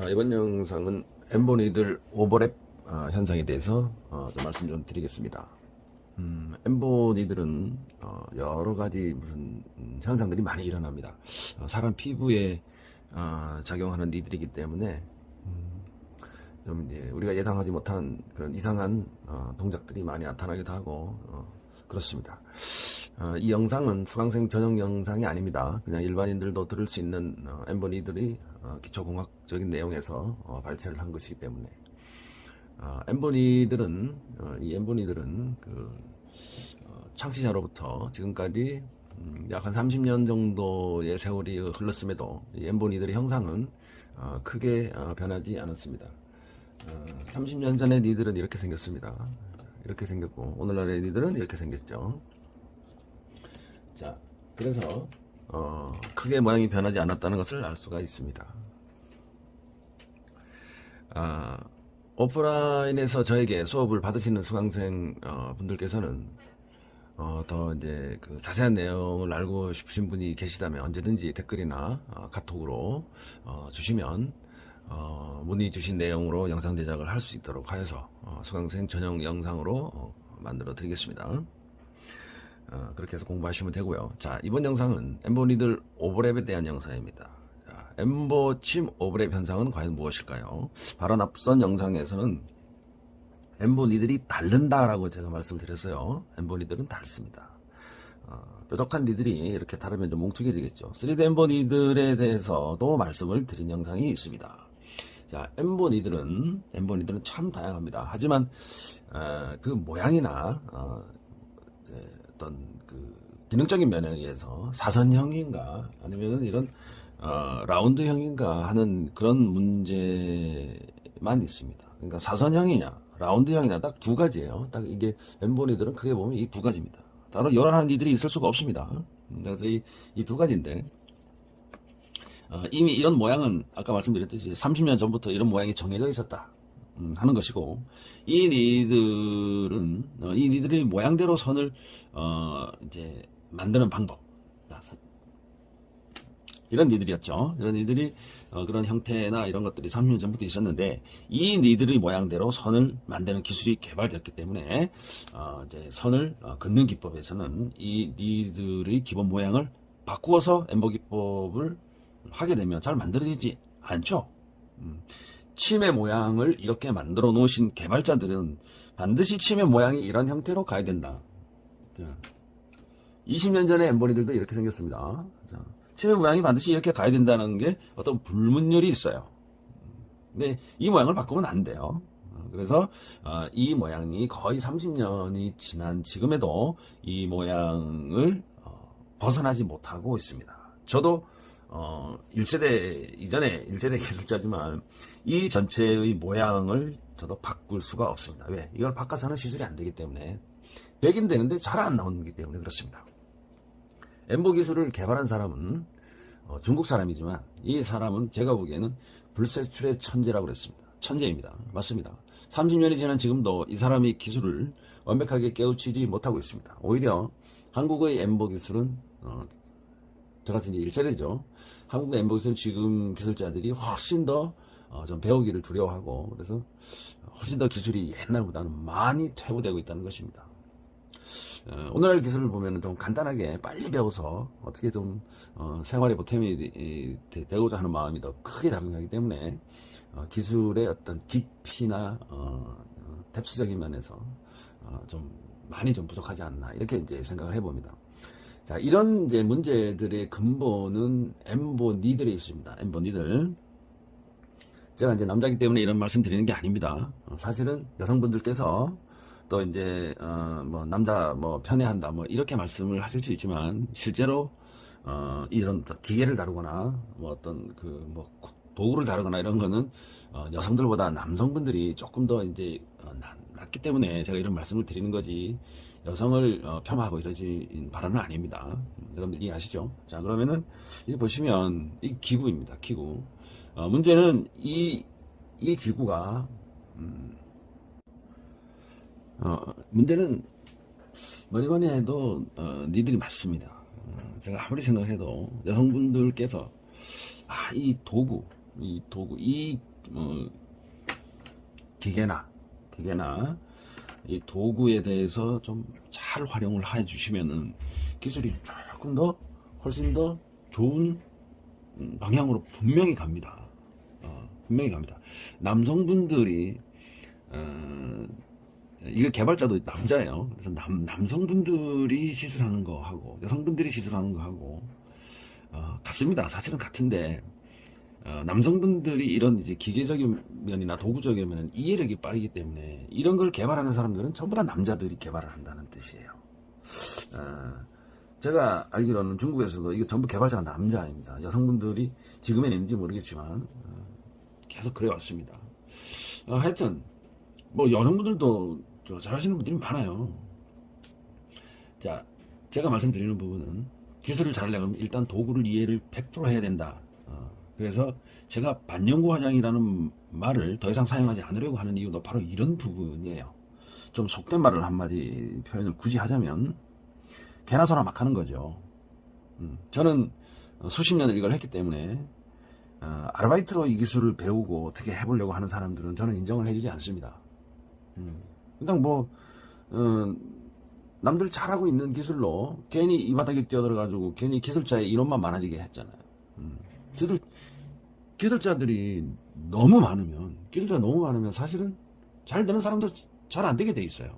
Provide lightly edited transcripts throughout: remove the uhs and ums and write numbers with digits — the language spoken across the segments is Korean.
이번 영상은 엠보니들 오버랩 현상에 대해서 좀 말씀 좀 드리겠습니다. 엠보니들은 여러 가지 무슨 현상들이 많이 일어납니다. 사람 피부에 작용하는 니들이기 때문에 좀 이제 우리가 예상하지 못한 그런 이상한 동작들이 많이 나타나기도 하고 그렇습니다. 이 영상은 수강생 전용 영상이 아닙니다. 그냥 일반인들도 들을 수 있는 엠보니들이 기초공학적인 내용에서 발췌를 한 것이기 때문에 이 엠보니들은 창시자로부터 지금까지 약 한 30년 정도의 세월이 흘렀음에도 이 엠보니들의 형상은 크게 변하지 않았습니다. 30년 전의 니들은 이렇게 생겼습니다. 이렇게 생겼고 오늘날의 니들은 이렇게 생겼죠. 자, 그래서 크게 모양이 변하지 않았다는 것을 알 수가 있습니다. 오프라인에서 저에게 수업을 받으시는 수강생 분들께서는 더 이제 그 자세한 내용을 알고 싶으신 분이 계시다면 언제든지 댓글이나 카톡으로 주시면 문의 주신 내용으로 영상 제작을 할 수 있도록 하여서 수강생 전용 영상으로 만들어 드리겠습니다. 그렇게 해서 공부하시면 되고요. 자, 이번 영상은 엠보니들 오버랩에 대한 영상입니다. 자, 엠보침 오버랩 현상은 과연 무엇일까요? 바로 앞선 영상에서는 엠보니들이 다른다라고 제가 말씀드렸어요. 엠보니들은 다릅니다. 뾰족한 니들이 이렇게 다르면 좀 뭉툭해지겠죠. 3D 엠보니들에 대해서도 말씀을 드린 영상이 있습니다. 자, 엠보니들은 참 다양합니다. 하지만 그 모양이나 어떤 그 기능적인 면에 의해서 사선형인가 아니면 이런 라운드형인가 하는 그런 문제만 있습니다. 그러니까 사선형이냐 라운드형이냐 딱 두 가지예요. 딱 이게 엠보니들은 크게 보면 이 두 가지입니다. 따로 요란한 니들이 있을 수가 없습니다. 그래서 이 두 가지인데 이미 이런 모양은 아까 말씀드렸듯이 30년 전부터 이런 모양이 정해져 있었다 하는 것이고, 이 니들의 모양대로 선을 이제 만드는 방법, 이런 니들이었죠. 이런 니들이 그런 형태나 이런 것들이 30년 전부터 있었는데, 이 니들의 모양대로 선을 만드는 기술이 개발되었기 때문에 이제 선을 긋는 기법에서는 이 니들의 기본 모양을 바꾸어서 엠보 기법을 하게 되면 잘 만들어지지 않죠. 침의 모양을 이렇게 만들어 놓으신 개발자들은 반드시 침의 모양이 이런 형태로 가야 된다. 20년 전에 엠보니들도 이렇게 생겼습니다. 침의 모양이 반드시 이렇게 가야 된다는 게 어떤 불문율이 있어요. 근데 이 모양을 바꾸면 안 돼요. 그래서 이 모양이 거의 30년이 지난 지금에도 이 모양을 벗어나지 못하고 있습니다. 저도 1세대 이전에 1세대 기술자지만 이 전체의 모양을 저도 바꿀 수가 없습니다. 왜? 이걸 바꿔서는 시술이 안 되기 때문에 되긴 되는데 잘 안 나오기 때문에 그렇습니다. 엠보 기술을 개발한 사람은 중국 사람이지만 이 사람은 제가 보기에는 불세출의 천재라고 그랬습니다. 천재입니다. 맞습니다. 30년이 지난 지금도 이 사람이 기술을 완벽하게 깨우치지 못하고 있습니다. 오히려 한국의 엠보 기술은 저같이 이제 1세대죠. 한국의 엠보 기술은 지금 기술자들이 훨씬 더 좀 배우기를 두려워하고, 그래서 훨씬 더 기술이 옛날보다는 많이 퇴보되고 있다는 것입니다. 오늘날 기술을 보면 좀 간단하게 빨리 배워서 어떻게 좀 생활에 보탬이 되고자 하는 마음이 더 크게 작용하기 때문에 기술의 어떤 깊이나 뎁스적인 면에서 좀 많이 좀 부족하지 않나 이렇게 이제 생각을 해봅니다. 자, 이런 이제 문제들의 근본은 엠보니들에 있습니다. 엠보니들. 제가 이제 남자이기 때문에 이런 말씀 드리는 게 아닙니다. 사실은 여성분들께서 또 이제 뭐 남자 뭐 편애한다 뭐 이렇게 말씀을 하실 수 있지만, 실제로 이런 기계를 다루거나 뭐 어떤 그 뭐 도구를 다루거나 이런 거는 여성들보다 남성분들이 조금 더 이제 낫기 때문에 제가 이런 말씀을 드리는 거지, 여성을 폄하하고 이러지 바라는 아닙니다. 여러분들 이해하시죠? 자, 그러면은 이제 보시면 이 기구입니다. 기구. 문제는 이 기구가 문제는 뭐니 해도 니들이 맞습니다. 제가 아무리 생각해도 여성분들께서 이 도구, 이 도구, 기계나 이 도구에 대해서 좀 잘 활용을 해 주시면은 기술이 조금 더 훨씬 더 좋은 방향으로 분명히 갑니다. 분명히 갑니다. 남성분들이 이거 개발자도 남자예요. 그래서 남성분들이 시술하는 거 하고 여성분들이 시술하는 거 하고 같습니다. 사실은 같은데 남성분들이 이런 이제 기계적인 면이나 도구적인 면은 이해력이 빠르기 때문에 이런 걸 개발하는 사람들은 전부 다 남자들이 개발을 한다는 뜻이에요. 제가 알기로는 중국에서도 이거 전부 개발자가 남자입니다. 여성분들이 지금은 있는지 모르겠지만 계속 그래 왔습니다. 하여튼 뭐 여성분들도 잘하시는 분들이 많아요. 자, 제가 말씀드리는 부분은 기술을 잘하려면 일단 도구를 이해를 100% 해야 된다. 그래서 제가 반영구 화장이라는 말을 더 이상 사용하지 않으려고 하는 이유도 바로 이런 부분이에요. 좀 속된 말을 한마디 표현을 굳이 하자면 개나 소나 막 하는 거죠. 저는 수십 년을 이걸 했기 때문에 아르바이트로 이 기술을 배우고 어떻게 해보려고 하는 사람들은 저는 인정을 해주지 않습니다. 그냥 뭐 남들 잘하고 있는 기술로 괜히 이 바닥에 뛰어들어가지고 괜히 기술자의 인원만 많아지게 했잖아요. 기술자들이 너무 많으면 사실은 잘 되는 사람도 잘 안 되게 돼 있어요.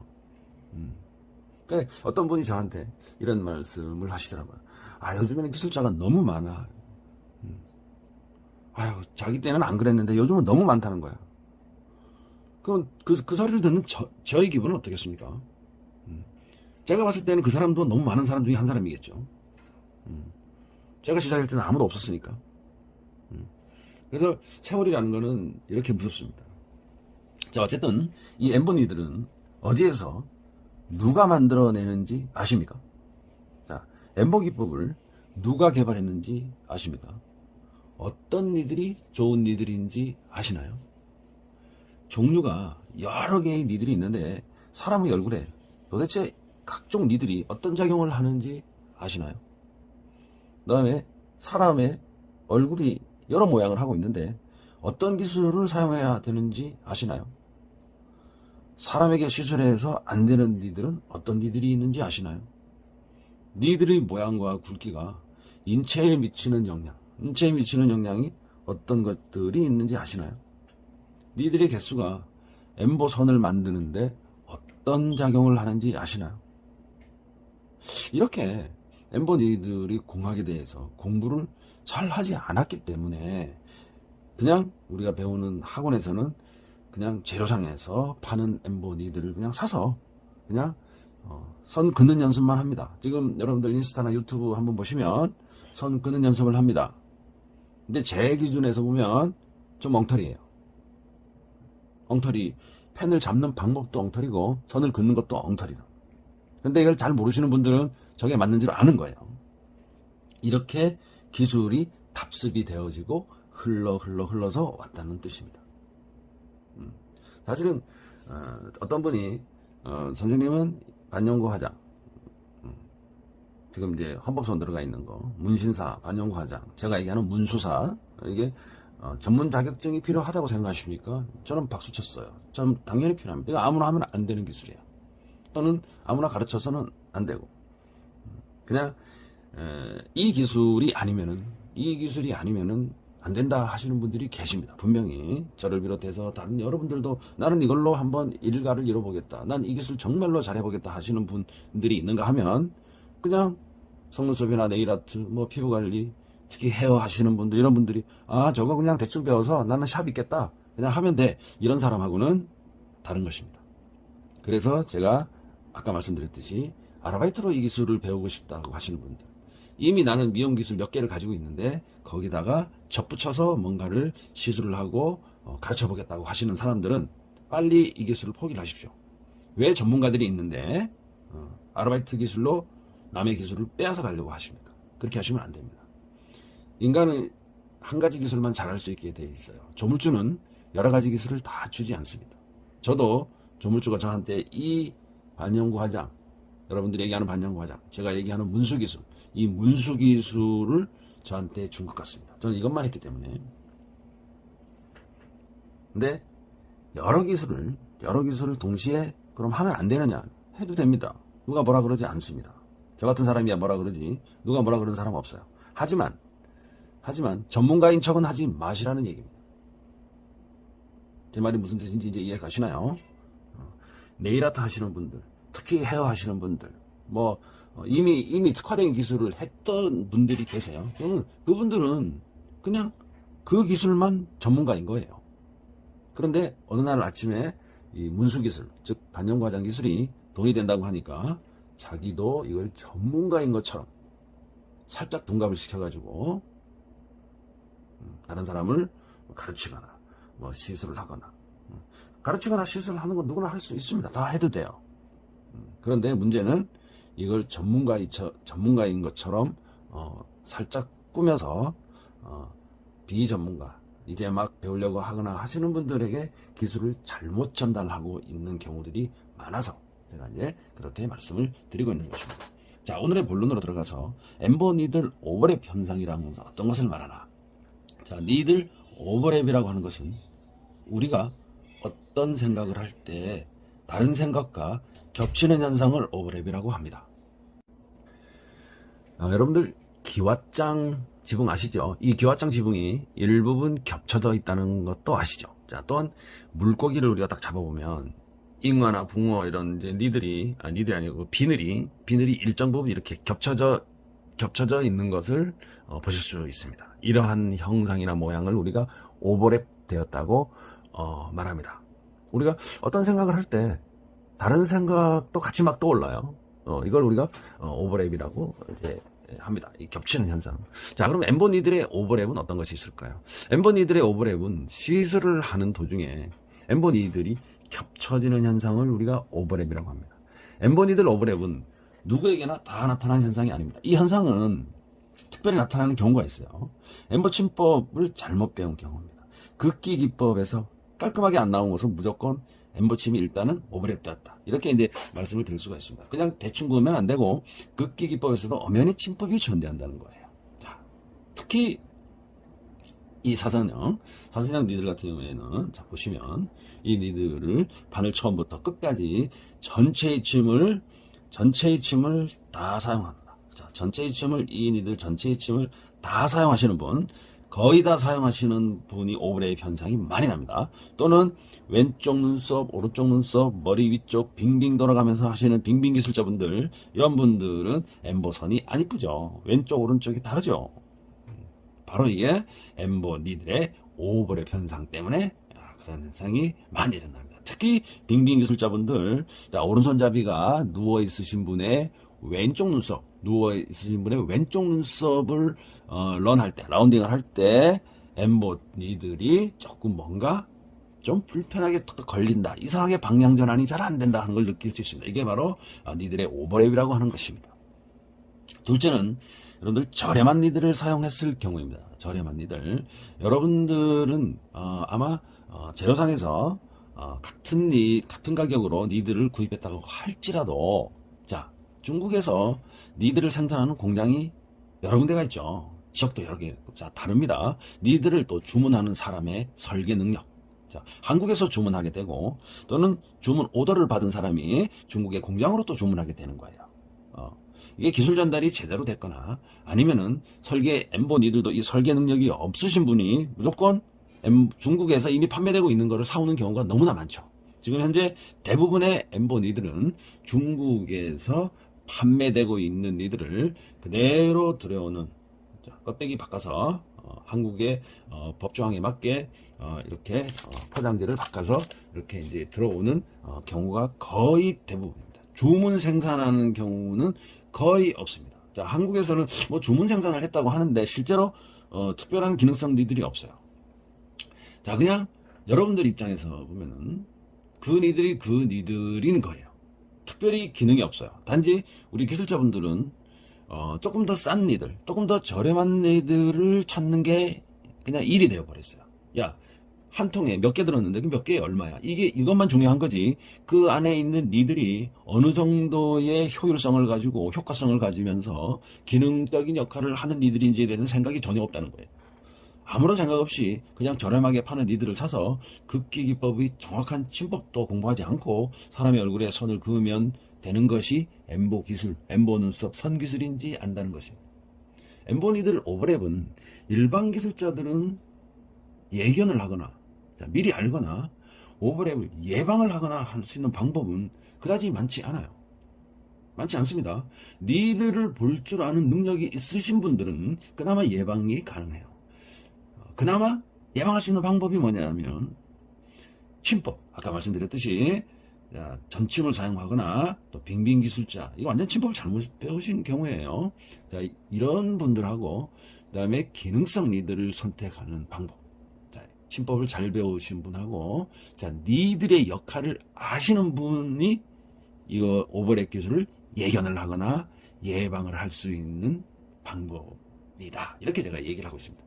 그러니까 어떤 분이 저한테 이런 말씀을 하시더라고요. 요즘에는 기술자가 너무 많아. 자기 때는 안 그랬는데 요즘은 너무 많다는 거야. 그럼 그 소리를 듣는 저의 기분은 어떻겠습니까? 제가 봤을 때는 그 사람도 너무 많은 사람 중에 한 사람이겠죠. 제가 시작할 때는 아무도 없었으니까. 그래서 세월이라는 거는 이렇게 무섭습니다. 자, 어쨌든 이 엠보니들은 어디에서 누가 만들어내는지 아십니까? 자, 엠보 기법을 누가 개발했는지 아십니까? 어떤 니들이 좋은 니들인지 아시나요? 종류가 여러 개의 니들이 있는데 사람의 얼굴에 도대체 각종 니들이 어떤 작용을 하는지 아시나요? 그 다음에 사람의 얼굴이 여러 모양을 하고 있는데 어떤 기술을 사용해야 되는지 아시나요? 사람에게 시술해서 안 되는 니들은 어떤 니들이 있는지 아시나요? 니들의 모양과 굵기가 인체에 미치는 영향이 어떤 것들이 있는지 아시나요? 니들의 개수가 엠보선을 만드는데 어떤 작용을 하는지 아시나요? 이렇게 엠보니들이 공학에 대해서 공부를 잘 하지 않았기 때문에 그냥 우리가 배우는 학원에서는 그냥 재료상에서 파는 엠보니들을 그냥 사서 그냥 선 긋는 연습만 합니다. 지금 여러분들 인스타나 유튜브 한번 보시면 선 긋는 연습을 합니다. 근데 제 기준에서 보면 좀 엉터리예요. 엉터리. 펜을 잡는 방법도 엉터리고 선을 긋는 것도 엉터리고. 근데 이걸 잘 모르시는 분들은 저게 맞는지를 아는 거예요. 이렇게 기술이 답습이 되어지고 흘러서 왔다는 뜻입니다. 사실은 어떤 분이 선생님은 반영구 화장, 지금 이제 헌법소원 들어가 있는 거, 문신사, 반영구 화장, 제가 얘기하는 문수사, 이게 전문 자격증이 필요하다고 생각하십니까? 저는 박수 쳤어요. 저는 당연히 필요합니다. 이거 아무나 하면 안 되는 기술이에요. 또는 아무나 가르쳐서는 안 되고, 그냥 이 기술이 아니면은 안 된다 하시는 분들이 계십니다. 분명히 저를 비롯해서 다른 여러분들도 나는 이걸로 한번 일가를 이뤄보겠다, 난 이 기술 정말로 잘해보겠다 하시는 분들이 있는가 하면 그냥 속눈썹이나 네일아트, 뭐 피부관리, 특히 헤어 하시는 분들, 이런 분들이 저거 그냥 대충 배워서 나는 샵 있겠다 그냥 하면 돼, 이런 사람하고는 다른 것입니다. 그래서 제가 아까 말씀드렸듯이 아르바이트로 이 기술을 배우고 싶다고 하시는 분들, 이미 나는 미용 기술 몇 개를 가지고 있는데 거기다가 접붙여서 뭔가를 시술을 하고 가르쳐 보겠다고 하시는 사람들은 빨리 이 기술을 포기를 하십시오. 왜 전문가들이 있는데 아르바이트 기술로 남의 기술을 빼앗아 가려고 하십니까? 그렇게 하시면 안 됩니다. 인간은 한 가지 기술만 잘할 수 있게 돼 있어요. 조물주는 여러 가지 기술을 다 주지 않습니다. 저도 조물주가 저한테 이 반영구 화장, 여러분들이 얘기하는 반영구 화장, 제가 얘기하는 문수기술, 이 문수기술을 저한테 준 것 같습니다. 저는 이것만 했기 때문에. 근데 여러 기술을 동시에 그럼 하면 안 되느냐? 해도 됩니다. 누가 뭐라 그러지 않습니다. 저 같은 사람이야 뭐라 그러지, 누가 뭐라 그러는 사람 없어요. 하지만 전문가인 척은 하지 마시라는 얘기입니다. 제 말이 무슨 뜻인지 이제 이해 가시나요? 네일 아트 하시는 분들, 특히 헤어 하시는 분들, 이미 특화된 기술을 했던 분들이 계세요. 그분들은 그냥 그 기술만 전문가인 거예요. 그런데 어느 날 아침에 이 문수기술, 즉 반영과장 기술이 돈이 된다고 하니까 자기도 이걸 전문가인 것처럼 살짝 둔갑을 시켜가지고 다른 사람을 가르치거나 시술을 하거나, 가르치거나 시술을 하는 건 누구나 할 수 있습니다. 다 해도 돼요. 그런데 문제는 이걸 전문가인 것처럼 살짝 꾸며서 비전문가, 이제 막 배우려고 하거나 하시는 분들에게 기술을 잘못 전달하고 있는 경우들이 많아서 제가 이제 그렇게 말씀을 드리고 있는 것입니다. 자, 오늘의 본론으로 들어가서 엠버 니들 오버랩 현상이라는 것은 어떤 것을 말하나. 자, 니들 오버랩이라고 하는 것은 우리가 어떤 생각을 할 때 다른 생각과 겹치는 현상을 오버랩이라고 합니다. 여러분들 기왓장 지붕 아시죠? 이 기왓장 지붕이 일부분 겹쳐져 있다는 것도 아시죠? 자, 또한 물고기를 우리가 딱 잡아보면 잉어나 붕어 이런 이제 니들이 아니고 비늘이 일정 부분 이렇게 겹쳐져 있는 것을 보실 수 있습니다. 이러한 형상이나 모양을 우리가 오버랩 되었다고 말합니다. 우리가 어떤 생각을 할 때 다른 생각도 같이 막 떠올라요. 이걸 우리가 오버랩이라고 이제 합니다. 이 겹치는 현상. 자, 그럼 엠버 니들의 오버랩은 어떤 것이 있을까요? 엠버 니들의 오버랩은 시술을 하는 도중에 엠버 니들이 겹쳐지는 현상을 우리가 오버랩이라고 합니다. 엠버 니들 오버랩은 누구에게나 다 나타나는 현상이 아닙니다. 이 현상은 특별히 나타나는 경우가 있어요. 엠버 침법을 잘못 배운 경우입니다. 극기 기법에서 깔끔하게 안 나온 것은 무조건 엠버 침이 일단은 오버랩 되었다, 이렇게 이제 말씀을 드릴 수가 있습니다. 그냥 대충 그으면 안 되고 극기 기법에서도 엄연히 침법이 존재한다는 거예요. 자, 특히 이 사선형 니들 같은 경우에는, 자, 보시면 이 니들을 바늘 처음부터 끝까지 전체의 침을 다 사용합니다. 자, 이 니들 전체의 침을 다 사용하시는 분, 거의 다 사용하시는 분이 오버랩 현상이 많이 납니다. 또는 왼쪽 눈썹, 오른쪽 눈썹, 머리 위쪽 빙빙 돌아가면서 하시는 빙빙 기술자분들, 이런 분들은 엠버선이 안 이쁘죠. 왼쪽 오른쪽이 다르죠. 바로 이게 엠버 니들의 오버랩 현상 때문에 그런 현상이 많이 일어납니다. 특히 빙빙 기술자분들, 자, 오른손잡이가 누워 있으신 분의 왼쪽 눈썹, 왼쪽 눈썹을 런할 때, 라운딩을 할 때 엠버 니들이 조금 뭔가 좀 불편하게 툭툭 걸린다, 이상하게 방향 전환이 잘 안 된다 하는 걸 느낄 수 있습니다. 이게 바로 니들의 오버랩이라고 하는 것입니다. 둘째는 여러분들 저렴한 니들을 사용했을 경우입니다. 저렴한 니들, 여러분들은 아마 재료상에서 같은 가격으로 니들을 구입했다고 할지라도, 자, 중국에서 니들을 생산하는 공장이 여러 군데가 있죠. 지역도 여러 개. 자, 다릅니다. 니들을 또 주문하는 사람의 설계 능력. 자, 한국에서 주문하게 되고, 또는 주문 오더를 받은 사람이 중국의 공장으로 또 주문하게 되는 거예요. 이게 기술 전달이 제대로 됐거나, 아니면은 엠버 니들도 이 설계 능력이 없으신 분이 무조건 중국에서 이미 판매되고 있는 거를 사오는 경우가 너무나 많죠. 지금 현재 대부분의 엠버 니들은 중국에서 판매되고 있는 니들을 그대로 들여오는, 껍데기 바꿔서 한국의 법조항에 맞게 이렇게 포장지를 바꿔서 이렇게 이제 들어오는 경우가 거의 대부분입니다. 주문 생산하는 경우는 거의 없습니다. 자, 한국에서는 뭐 주문 생산을 했다고 하는데 실제로 특별한 기능성 니들이 없어요. 자, 그냥 여러분들 입장에서 보면은 그 니들인 거예요. 특별히 기능이 없어요. 단지 우리 기술자분들은 조금 더 싼 니들, 조금 더 저렴한 니들을 찾는 게 그냥 일이 되어 버렸어요. 야, 한 통에 몇 개 들었는데 그 몇 개에 얼마야? 이것만 중요한 거지. 그 안에 있는 니들이 어느 정도의 효율성을 가지고 효과성을 가지면서 기능적인 역할을 하는 니들인지에 대해서 생각이 전혀 없다는 거예요. 아무런 생각 없이 그냥 저렴하게 파는 니들을 사서 극기 기법의 정확한 침법도 공부하지 않고 사람의 얼굴에 선을 그으면 되는 것이 엠보 기술, 엠보 눈썹 선 기술인지 안다는 것입니다. 엠보 니들 오버랩은 일반 기술자들은 예견을 하거나 미리 알거나 오버랩을 예방을 하거나 할 수 있는 방법은 그다지 많지 않아요. 많지 않습니다. 니들을 볼 줄 아는 능력이 있으신 분들은 그나마 예방이 가능해요. 그나마 예방할 수 있는 방법이 뭐냐면 침법, 아까 말씀드렸듯이 전침을 사용하거나 또 빙빙 기술자, 이거 완전 침법을 잘못 배우신 경우에요. 자, 이런 분들하고 그다음에 기능성 니들을 선택하는 방법. 자, 침법을 잘 배우신 분하고 자, 니들의 역할을 아시는 분이 이거 오버랩 기술을 예견을 하거나 예방을 할 수 있는 방법이다. 이렇게 제가 얘기를 하고 있습니다.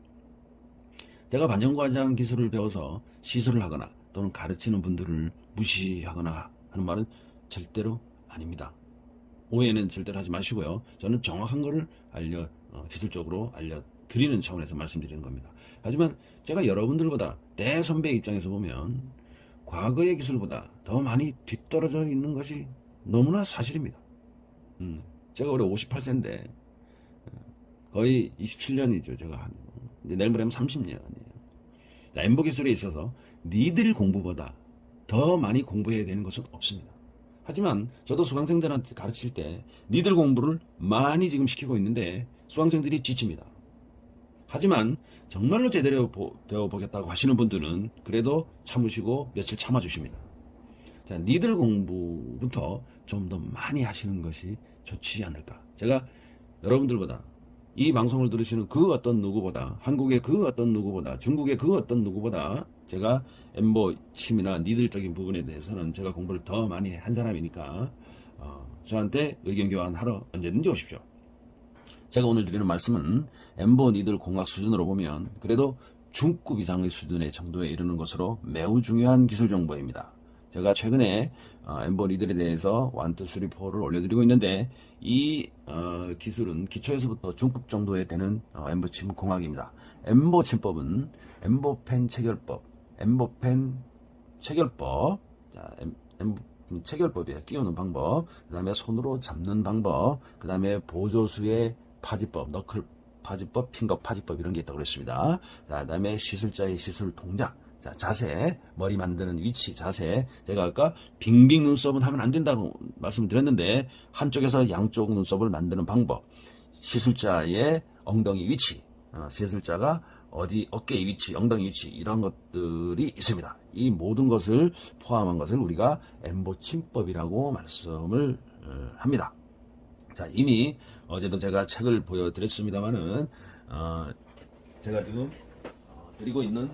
제가 반영과장 기술을 배워서 시술을 하거나 또는 가르치는 분들을 무시하거나 하는 말은 절대로 아닙니다. 오해는 절대로 하지 마시고요. 저는 정확한 거를 기술적으로 알려드리는 차원에서 말씀드리는 겁니다. 하지만 제가 여러분들보다 내 선배 입장에서 보면 과거의 기술보다 더 많이 뒤떨어져 있는 것이 너무나 사실입니다. 제가 올해 58세인데 거의 27년이죠. 제가 이제 내일 모레면 30년이에요. 엠보 기술에 있어서 니들 공부보다 더 많이 공부해야 되는 것은 없습니다. 하지만 저도 수강생들한테 가르칠 때 니들 공부를 많이 지금 시키고 있는데 수강생들이 지칩니다. 하지만 정말로 제대로 배워보겠다고 하시는 분들은 그래도 참으시고 며칠 참아주십니다. 자, 니들 공부부터 좀 더 많이 하시는 것이 좋지 않을까. 제가 여러분들보다 이 방송을 들으시는 그 어떤 누구보다, 한국의 그 어떤 누구보다, 중국의 그 어떤 누구보다 제가 엠보 침이나 니들적인 부분에 대해서는 제가 공부를 더 많이 한 사람이니까 저한테 의견 교환하러 언제든지 오십시오. 제가 오늘 드리는 말씀은 엠보 니들 공학 수준으로 보면 그래도 중급 이상의 수준의 정도에 이르는 것으로 매우 중요한 기술 정보입니다. 제가 최근에 엠보 니들에 대해서 1, 2, 3, 4를 올려드리고 있는데 이 기술은 기초에서부터 중급 정도에 되는 엠보 침 공학입니다. 엠보 침법은 엠보펜 체결법, 엠보펜 체결법, 자, 체결법이에요. 끼우는 방법, 그 다음에 손으로 잡는 방법, 그 다음에 보조수의 파지법, 너클 파지법, 핑거 파지법 이런 게 있다고 그랬습니다. 자, 그 다음에 시술자의 시술 동작, 자, 자세, 머리 만드는 위치, 자세. 제가 아까 빙빙 눈썹은 하면 안 된다고 말씀드렸는데 한쪽에서 양쪽 눈썹을 만드는 방법, 시술자의 엉덩이 위치, 시술자가 어디 어깨의 위치, 엉덩이 위치 이런 것들이 있습니다. 이 모든 것을 포함한 것을 우리가 엠보 침법이라고 말씀을 합니다. 자, 이미 어제도 제가 책을 보여드렸습니다만은 제가 지금 드리고 있는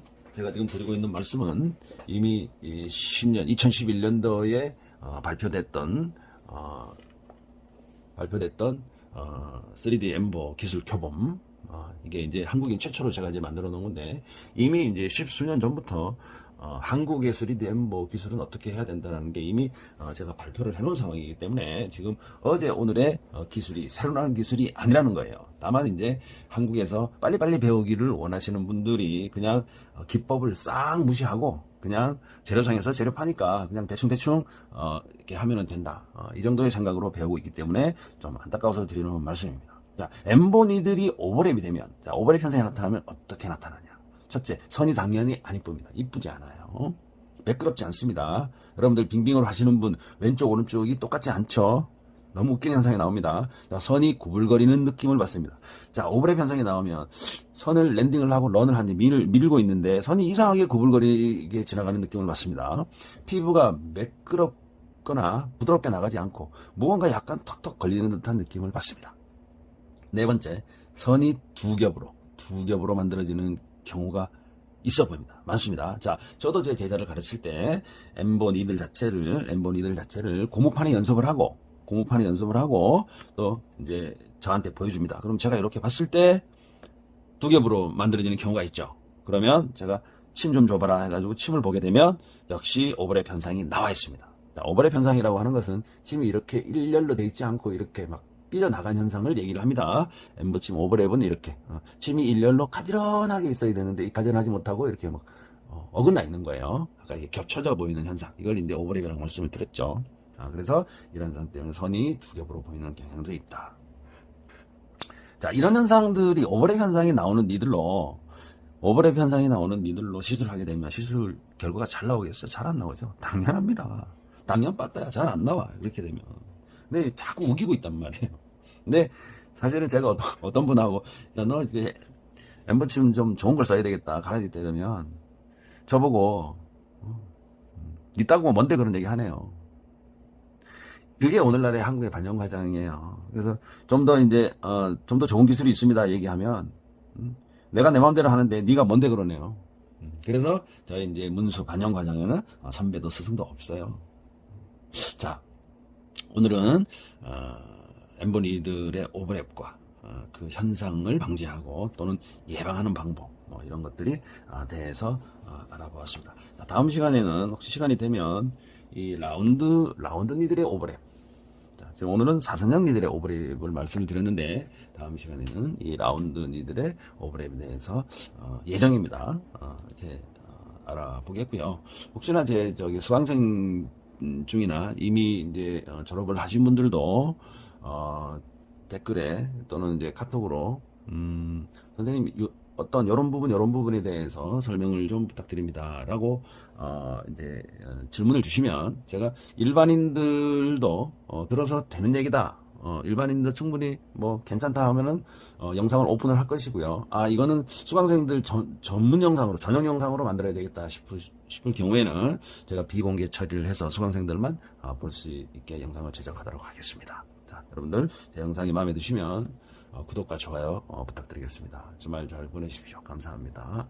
말씀은 이미 2011년도에 발표됐던 3D 엠보 기술 교본, 이게 이제 한국인 최초로 제가 이제 만들어 놓은 건데, 이미 이제 10수년 전부터 한국의 3D 엠보 기술은 어떻게 해야 된다는 게 이미 제가 발표를 해놓은 상황이기 때문에 지금 어제 오늘의 기술이 새로 나온 기술이 아니라는 거예요. 다만 이제 한국에서 빨리빨리 배우기를 원하시는 분들이 그냥 기법을 싹 무시하고 그냥 재료상에서 재료 파니까 그냥 대충 이렇게 하면 된다, 이 정도의 생각으로 배우고 있기 때문에 좀 안타까워서 드리는 말씀입니다. 자, 엠보니들이 오버랩이 되면, 자, 오버랩 현상이 나타나면 어떻게 나타나냐? 첫째, 선이 당연히 안 이쁩니다. 이쁘지 않아요. 매끄럽지 않습니다. 여러분들 빙빙으로 하시는 분 왼쪽 오른쪽이 똑같지 않죠? 너무 웃기는 현상이 나옵니다. 자, 선이 구불거리는 느낌을 받습니다. 자, 오버랩 현상이 나오면 선을 랜딩을 하고 런을 하는데 밀고 있는데 선이 이상하게 구불거리게 지나가는 느낌을 받습니다. 피부가 매끄럽거나 부드럽게 나가지 않고 무언가 약간 턱턱 걸리는 듯한 느낌을 받습니다. 네 번째, 선이 두 겹으로 만들어지는 경우가 있어 보입니다. 많습니다. 자, 저도 제 제자를 가르칠 때 엠보 니들 자체를 고무판에 연습을 하고 또 이제 저한테 보여줍니다. 그럼 제가 이렇게 봤을 때 두 겹으로 만들어지는 경우가 있죠. 그러면 제가 침 좀 줘봐라 해가지고 침을 보게 되면 역시 오버랩 현상이 나와 있습니다. 자, 오버랩 현상이라고 하는 것은 침이 이렇게 일렬로 돼 있지 않고 이렇게 막 삐져나간 현상을 얘기를 합니다. 엠버침 오버랩은 이렇게 침이 일렬로 가지런하게 있어야 되는데 이 가지런하지 못하고 이렇게 막 어긋나 있는 거예요. 아까 이게 겹쳐져 보이는 현상, 이걸 이제 오버랩이라고 말씀을 드렸죠. 그래서 이런 현상 때문에 선이 두 겹으로 보이는 경향도 있다. 자, 이런 현상들이 오버랩 현상이 나오는 니들로 시술하게 되면 시술 결과가 잘 나오겠어요? 잘 안 나오죠. 당연합니다. 당연 빠따야 잘 안 나와. 그렇게 되면. 근데 자꾸 우기고 있단 말이에요. 근데 사실은 제가 어떤 분하고 야, 너 엠버침 좀 좋은 걸 써야 되겠다 가르칠 때 되면 저보고 이따고 뭔데 그런 얘기 하네요. 그게 오늘날의 한국의 반영 과정이에요. 그래서 좀 더 이제 좀 더 좋은 기술이 있습니다 얘기하면 내가 내 마음대로 하는데 네가 뭔데 그러네요. 그래서 저희 이제 문수 반영 과정에는 선배도 스승도 없어요. 자, 오늘은 엠버니들의 오버랩과 그 현상을 방지하고 또는 예방하는 방법 이런 것들이 대해서 알아보았습니다. 다음 시간에는 혹시 시간이 되면 이 라운드 니들의 오버랩. 자, 지금 오늘은 사선형 니들의 오버랩을 말씀을 드렸는데 다음 시간에는 이 라운드 니들의 오버랩에 대해서 예정입니다. 이렇게 알아보겠고요. 혹시나 저기 수강생 중이나 이미 이제 졸업을 하신 분들도 댓글에 또는 이제 카톡으로 선생님 어떤 이런 부분에 대해서 설명을 좀 부탁드립니다라고 이제 질문을 주시면 제가 일반인들도 들어서 되는 얘기다. 일반인들 충분히 뭐 괜찮다 하면은 영상을 오픈을 할 것이고요. 이거는 수강생들 전문 영상으로 전용 영상으로 만들어야 되겠다 싶을 경우에는 제가 비공개 처리를 해서 수강생들만 볼 수 있게 영상을 제작하도록 하겠습니다. 자, 여러분들 제 영상이 마음에 드시면 구독과 좋아요 부탁드리겠습니다. 주말 잘 보내십시오. 감사합니다.